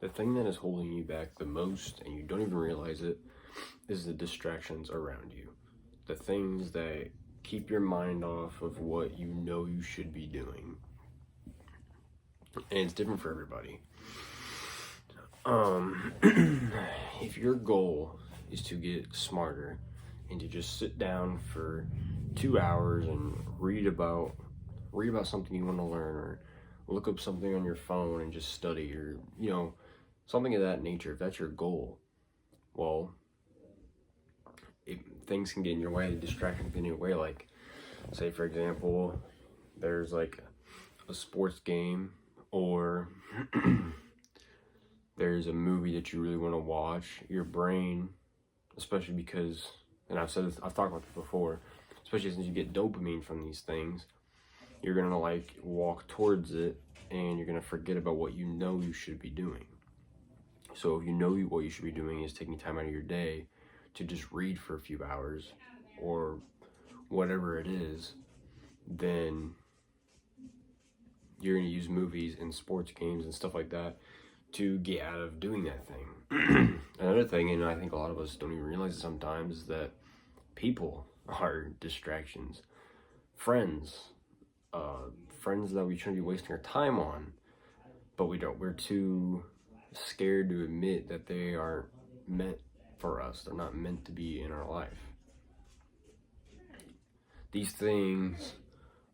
The thing that is holding you back the most, and you don't even realize it, is the distractions around you. The things that keep your mind off of what you know you should be doing. And it's different for everybody. If your goal is to get smarter and to just sit down for 2 hours and read about something you want to learn, or look up something on your phone and just study, or something of that nature, if that's your goal, well, things can get in your way, the distractions get in your way. Like, say for example, there's like a sports game, or there's a movie that you really want to watch. Your brain, especially because, and I've talked about this before, especially since you get dopamine from these things, you're gonna like walk towards it and you're gonna forget about what you know you should be doing. So if you know what you should be doing is taking time out of your day to just read for a few hours or whatever it is, then you're going to use movies and sports games and stuff like that to get out of doing that thing. Another thing, and I think a lot of us don't even realize it sometimes, is that people are distractions. Friends that we shouldn't be wasting our time on, but we don't. We're too scared to admit that they aren't meant for us. They're not meant to be in our life. These things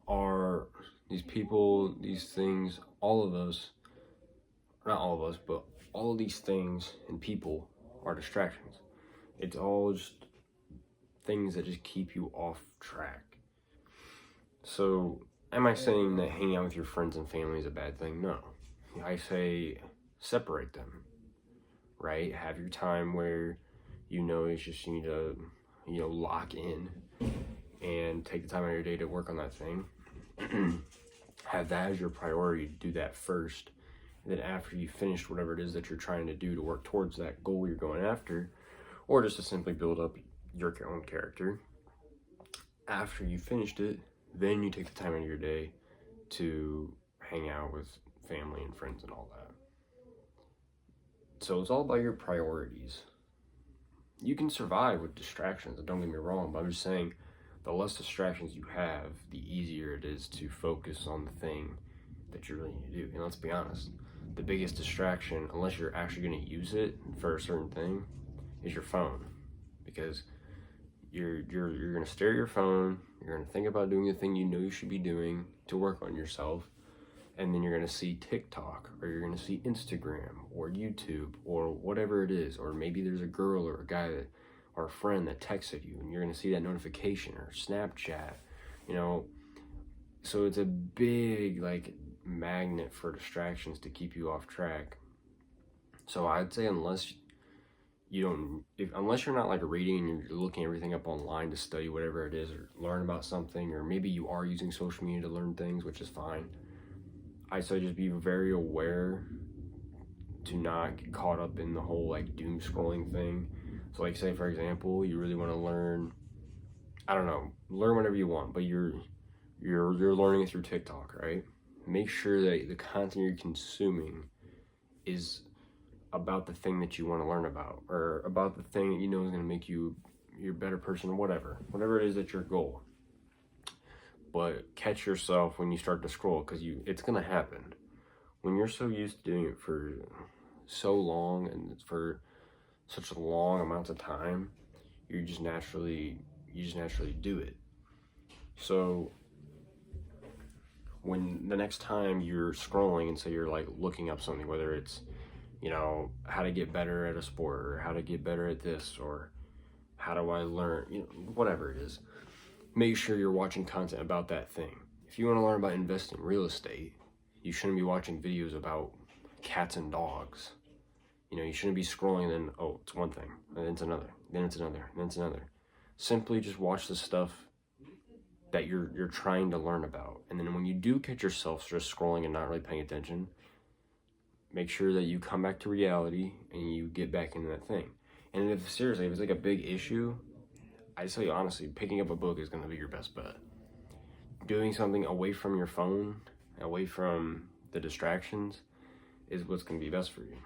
are, these people, these things, all of us, not all of us, but all of these things and people are distractions. It's all just things that just keep you off track. So, am I saying that hanging out with your friends and family is a bad thing? No. I say separate them, right? Have your time where it's just you need to, lock in and take the time out of your day to work on that thing. Have that as your priority. Do that first. And then after you finished whatever it is that you're trying to do to work towards that goal you're going after, or just to simply build up your own character, after you finished it, then you take the time out of your day to hang out with family and friends and all that. So it's all about your priorities. You can survive with distractions, don't get me wrong, but I'm just saying the less distractions you have, the easier it is to focus on the thing that you really need to do. And let's be honest, the biggest distraction, unless you're actually going to use it for a certain thing, is your phone. Because you're going to stare at your phone, you're going to think about doing the thing you know you should be doing to work on yourself, and then you're going to see TikTok, or you're going to see Instagram, or YouTube, or whatever it is, or maybe there's a girl or a guy or a friend that texted you, and you're going to see that notification, or Snapchat, so it's a big magnet for distractions to keep you off track. So I'd say unless you're not reading and you're looking everything up online to study whatever it is, or learn about something, or maybe you are using social media to learn things, which is fine, I'd say just be very aware to not get caught up in the whole doom scrolling thing. So say for example, you really want to learn, learn whatever you want, but you're learning it through TikTok, right? Make sure that the content you're consuming is about the thing that you want to learn about, or about the thing that is going to make you a better person, or whatever it is that's your goal. But catch yourself when you start to scroll, because it's going to happen. When you're so used to doing it for so long and for such long amounts of time, you just naturally do it. So when the next time you're scrolling and say you're looking up something, whether it's how to get better at a sport, or how to get better at this, or how do I learn, whatever it is, make sure you're watching content about that thing. If you want to learn about investing in real estate, you shouldn't be watching videos about cats and dogs. You shouldn't be scrolling and then, oh, it's one thing, and then it's another, then it's another, and then it's another. Simply just watch the stuff that you're trying to learn about. And then when you do catch yourself just scrolling and not really paying attention, make sure that you come back to reality and you get back into that thing. And if it's a big issue, I tell you honestly, picking up a book is going to be your best bet. Doing something away from your phone, away from the distractions, is what's going to be best for you.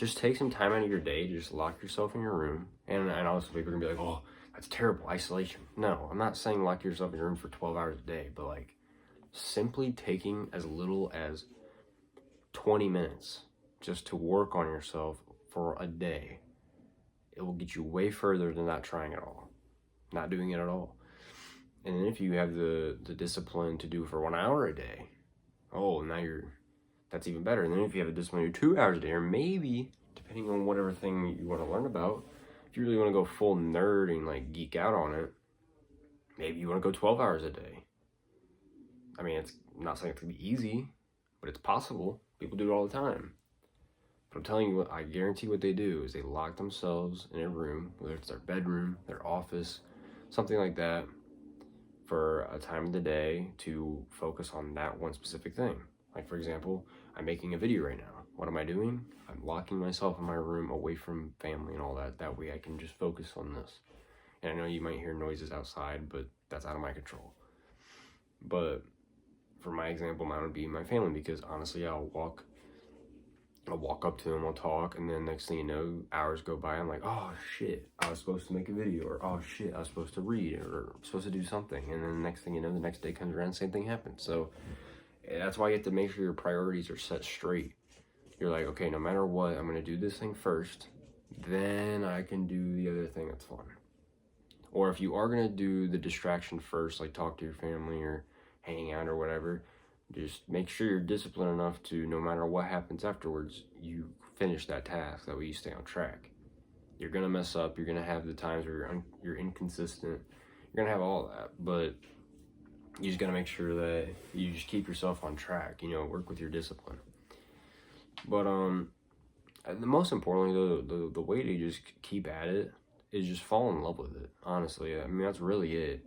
just take some time out of your day to just lock yourself in your room. And also people are gonna be like, oh, that's terrible, isolation. No, I'm not saying lock yourself in your room for 12 hours a day, but like simply taking as little as 20 minutes just to work on yourself for a day, it will get you way further than not trying at all, not doing it at all. And then if you have the discipline to do it for 1 hour a day, oh, now that's even better. And then if you have a discipline to do 2 hours a day, or maybe, depending on whatever thing you want to learn about, if you really want to go full nerd and like geek out on it, maybe you want to go 12 hours a day. I mean, it's not saying it's going to be easy, but it's possible. People do it all the time. But I'm telling you what, I guarantee what they do is they lock themselves in a room, whether it's their bedroom, their office, something like that, for a time of the day to focus on that one specific thing. Like, for example, I'm making a video right now. What am I doing? I'm locking myself in my room away from family and all that. That way I can just focus on this. And I know you might hear noises outside, but that's out of my control. But for my example, mine would be my family, because honestly, I'll walk up to them, I'll talk, and then next thing you know, hours go by, I'm like, oh shit, I was supposed to make a video, or oh shit, I was supposed to read, or supposed to do something, and then the next thing you know, the next day comes around, same thing happens. So that's why you have to make sure your priorities are set straight. You're like, okay, no matter what, I'm gonna do this thing first, then I can do the other thing that's fun. Or if you are gonna do the distraction first, like talk to your family or hang out or whatever, just make sure you're disciplined enough to, no matter what happens afterwards, you finish that task. That way you stay on track. You're gonna mess up. You're gonna have the times where you're inconsistent. You're gonna have all that, but you just gotta make sure that you just keep yourself on track. You know, work with your discipline. But the most importantly, though, the way to just keep at it is just fall in love with it. Honestly, I mean, that's really it.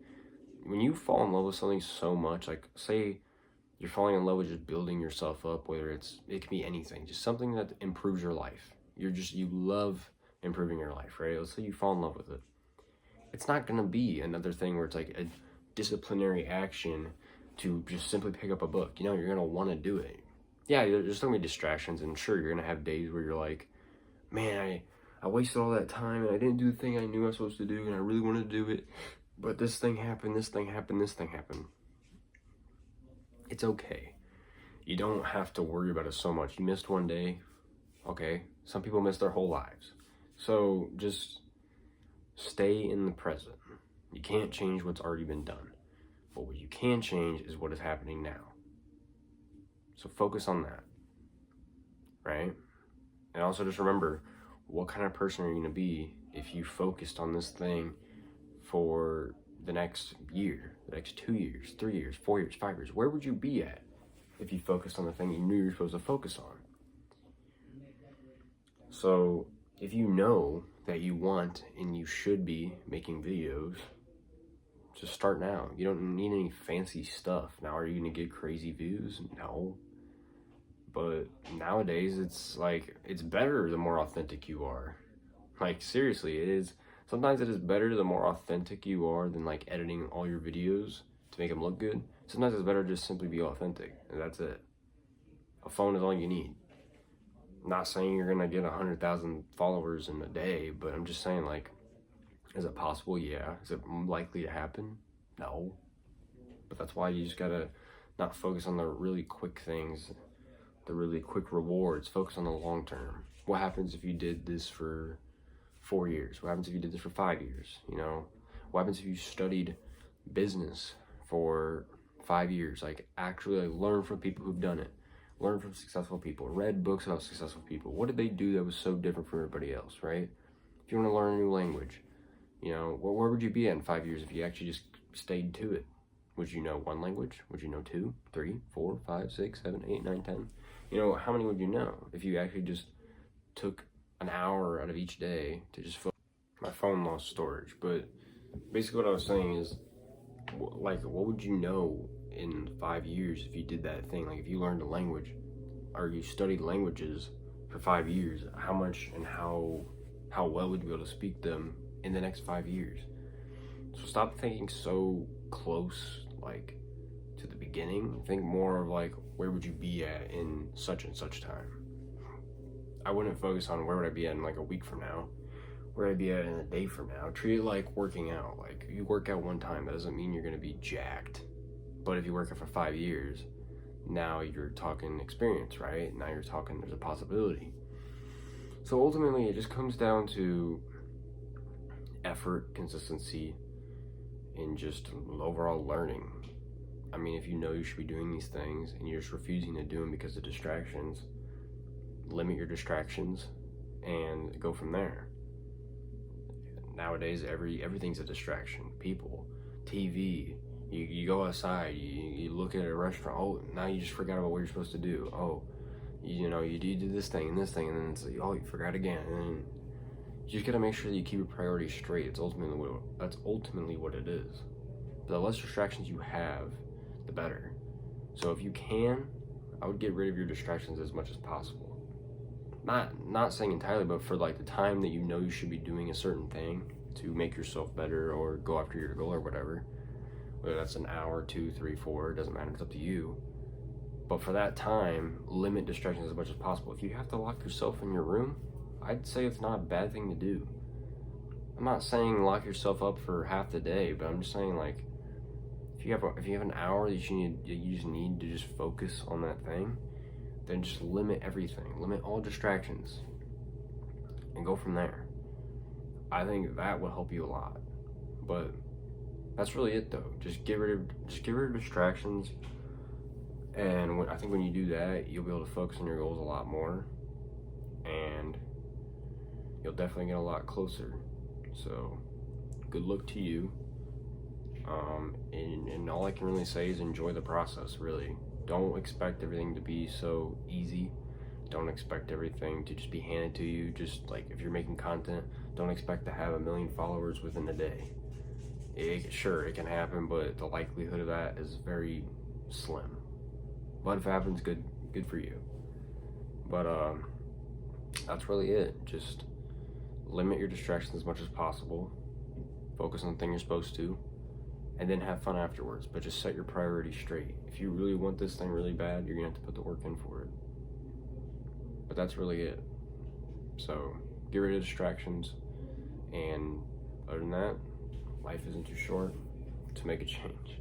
When you fall in love with something so much, like say you're falling in love with just building yourself up, whether it can be anything, just something that improves your life. You love improving your life, right? Let's say you fall in love with it. It's not gonna be another thing where it's like a disciplinary action to just simply pick up a book. You know, you're gonna want to do it. Yeah, there's so many distractions, and sure, you're gonna have days where you're like, man, I wasted all that time and I didn't do the thing I knew I was supposed to do, and I really wanted to do it, but this thing happened, this thing happened, this thing happened. It's okay. You don't have to worry about it so much. You missed one day, okay? Some people miss their whole lives. So just stay in the present. You can't change what's already been done. But what you can change is what is happening now. So focus on that, right? And also just remember, what kind of person are you going to be if you focused on this thing for the next year, the next 2 years, 3 years, 4 years, 5 years? Where would you be at if you focused on the thing you knew you were supposed to focus on? So if you know that you want and you should be making videos, just start now. You don't need any fancy stuff. Now, are you going to get crazy views? No. But nowadays, it's like, it's better the more authentic you are. Like, seriously, it is. Sometimes it is better the more authentic you are than like editing all your videos to make them look good. Sometimes it's better to just simply be authentic, and that's it. A phone is all you need. I'm not saying you're gonna get 100,000 followers in a day, but I'm just saying, like, is it possible? Yeah. Is it likely to happen? No. But that's why you just gotta not focus on the really quick things, the really quick rewards. Focus on the long term. What happens if you did this for 4 years? What happens if you did this for 5 years? You know, what happens if you studied business for 5 years? Like, actually, like, learn from people who've done it. Learn from successful people. Read books about successful people. What did they do that was so different from everybody else, right? If you want to learn a new language, you know, where would you be at in 5 years if you actually just stayed to it? Would you know one language? Would you know 2, 3, 4, 5, 6, 7, 8, 9, 10? You know, how many would you know if you actually just took an hour out of each day to just focus? My phone lost storage, but basically what I was saying is, like, what would you know in 5 years if you did that thing? Like, if you learned a language or you studied languages for 5 years, how much and how well would you be able to speak them in the next 5 years? So stop thinking so close, like, to the beginning. Think more of like, where would you be at in such and such time? I wouldn't focus on where would I be at in like a week from now, where I'd be at in a day from now. Treat it like working out. Like, you work out one time, that doesn't mean you're gonna be jacked. But if you work out for 5 years, now you're talking experience, right? Now you're talking there's a possibility. So ultimately, it just comes down to effort, consistency, and just overall learning. I mean, if you know you should be doing these things and you're just refusing to do them because of distractions, limit your distractions and go from there. Nowadays, everything's a distraction. People, TV, you go outside, you look at a restaurant, oh, now you just forgot about what you're supposed to do. Oh, you know, you do this thing and then it's like, oh, you forgot again. And then you just gotta make sure that you keep your priorities straight. That's ultimately what it is. The less distractions you have, the better. So if you can, I would get rid of your distractions as much as possible. Not saying entirely, but for like the time that you know you should be doing a certain thing to make yourself better or go after your goal or whatever, whether that's an hour, 2, 3, 4, it doesn't matter, it's up to you. But for that time, limit distractions as much as possible. If you have to lock yourself in your room, I'd say it's not a bad thing to do. I'm not saying lock yourself up for half the day, but I'm just saying, like, if you have an hour that you just need to just focus on that thing, then just limit everything. Limit all distractions and go from there. I think that will help you a lot. But that's really it, though. Just get rid of distractions. And I think when you do that, you'll be able to focus on your goals a lot more, and you'll definitely get a lot closer. So good luck to you. And all I can really say is enjoy the process, really. Don't expect everything to be so easy. Don't expect everything to just be handed to you. Just like if you're making content, don't expect to have 1 million followers within a day. Sure, it can happen, but the likelihood of that is very slim. But if it happens, good for you. But that's really it. Just limit your distractions as much as possible. Focus on the thing you're supposed to, and then have fun afterwards. But just set your priorities straight. If you really want this thing really bad, you're gonna have to put the work in for it. But that's really it. So get rid of distractions, and other than that, life isn't too short to make a change.